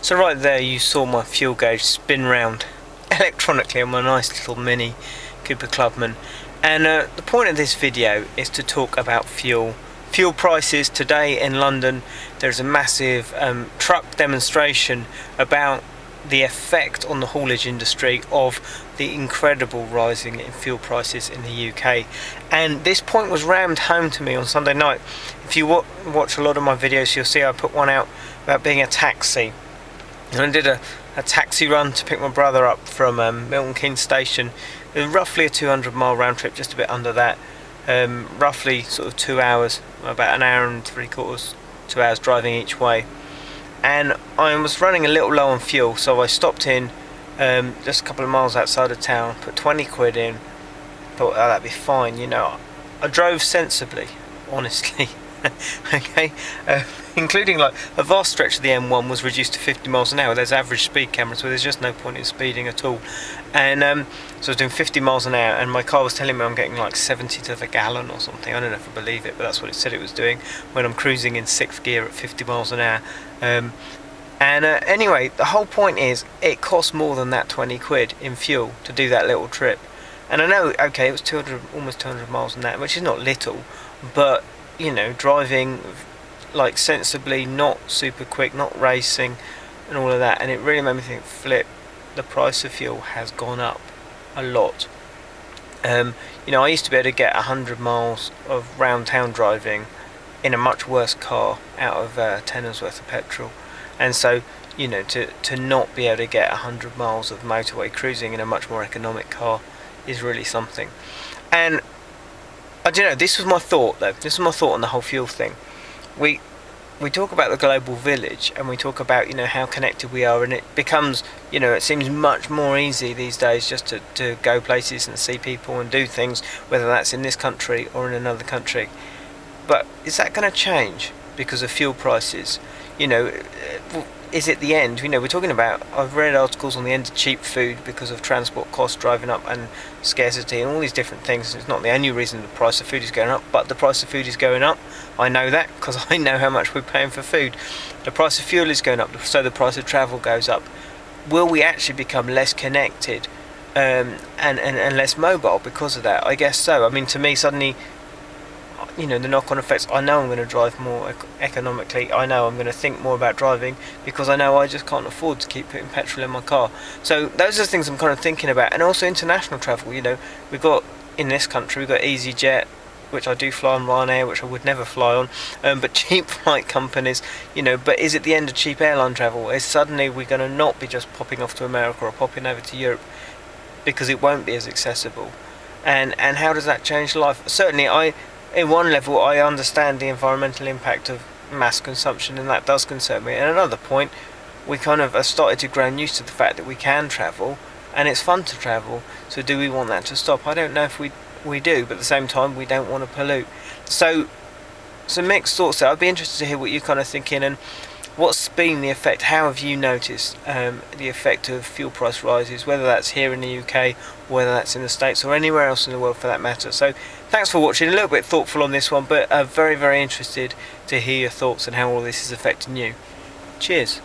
So right there you saw my fuel gauge spin round electronically on my nice little mini Cooper Clubman. And the point of this video is to talk about fuel prices. Today in London there's a massive truck demonstration about the effect on the haulage industry of the incredible rising in fuel prices in the UK. And this point was rammed home to me on Sunday night. If you watch a lot of my videos, you'll see I put one out about being a taxi. And I did a taxi run to pick my brother up from Milton Keynes station. It was roughly a 200-mile round trip, just a bit under that. Roughly sort of 2 hours, about an hour and 3/4, 2 hours driving each way. And I was running a little low on fuel, so I stopped in just a couple of miles outside of town, put 20 quid in, thought, oh, that'd be fine, you know. I drove sensibly, honestly. Okay, including like a vast stretch of the M1 was reduced to 50 miles an hour. There's average speed cameras, so there's just no point in speeding at all. And so I was doing 50 miles an hour, and my car was telling me I'm getting like 70 to the gallon or something. I don't know if I believe it, but that's what it said it was doing when I'm cruising in 6th gear at 50 miles an hour. Anyway, the whole point is it costs more than that 20 quid in fuel to do that little trip. And I know, okay, it was almost 200 miles and that, which is not little, but you know, driving like sensibly, not super quick, not racing and all of that. And it really made me think, flip, the price of fuel has gone up a lot. You know, I used to be able to get 100 miles of round town driving in a much worse car out of 10 worth of petrol. And so, you know, to not be able to get 100 miles of motorway cruising in a much more economic car is really something. And I don't know, this was my thought though. This was my thought on the whole fuel thing. We talk about the global village, and we talk about, you know, how connected we are, and it becomes, you know, it seems much more easy these days just to go places and see people and do things, whether that's in this country or in another country. But is that going to change because of fuel prices? You know, is it the end? You know, we're talking about, I've read articles on the end of cheap food because of transport costs driving up and scarcity and all these different things. It's not the only reason the price of food is going up, but the price of food is going up. I know that because I know how much we're paying for food. The price of fuel is going up, so the price of travel goes up. Will we actually become less connected and less mobile because of that? I guess so. I mean, to me, suddenly, you know, the knock-on effects, I know I'm going to drive more economically. I know I'm going to think more about driving because I know I just can't afford to keep putting petrol in my car. So those are the things I'm kind of thinking about. And also international travel, you know, we've got, in this country, we've got EasyJet, which I do fly on, Ryanair, which I would never fly on, but cheap flight companies, you know. But is it the end of cheap airline travel? Is suddenly we're going to not be just popping off to America or popping over to Europe because it won't be as accessible? And how does that change life? Certainly, in one level, I understand the environmental impact of mass consumption, and that does concern me. And another point, we kind of have started to grow used to the fact that we can travel, and it's fun to travel. So do we want that to stop? I don't know if we do, but at the same time, we don't want to pollute. So some mixed thoughts there. I'd be interested to hear what you're kind of thinking, and what's been the effect? How have you noticed the effect of fuel price rises, whether that's here in the UK, whether that's in the States, or anywhere else in the world for that matter? So thanks for watching. A little bit thoughtful on this one, but very, very interested to hear your thoughts and how all this is affecting you. Cheers.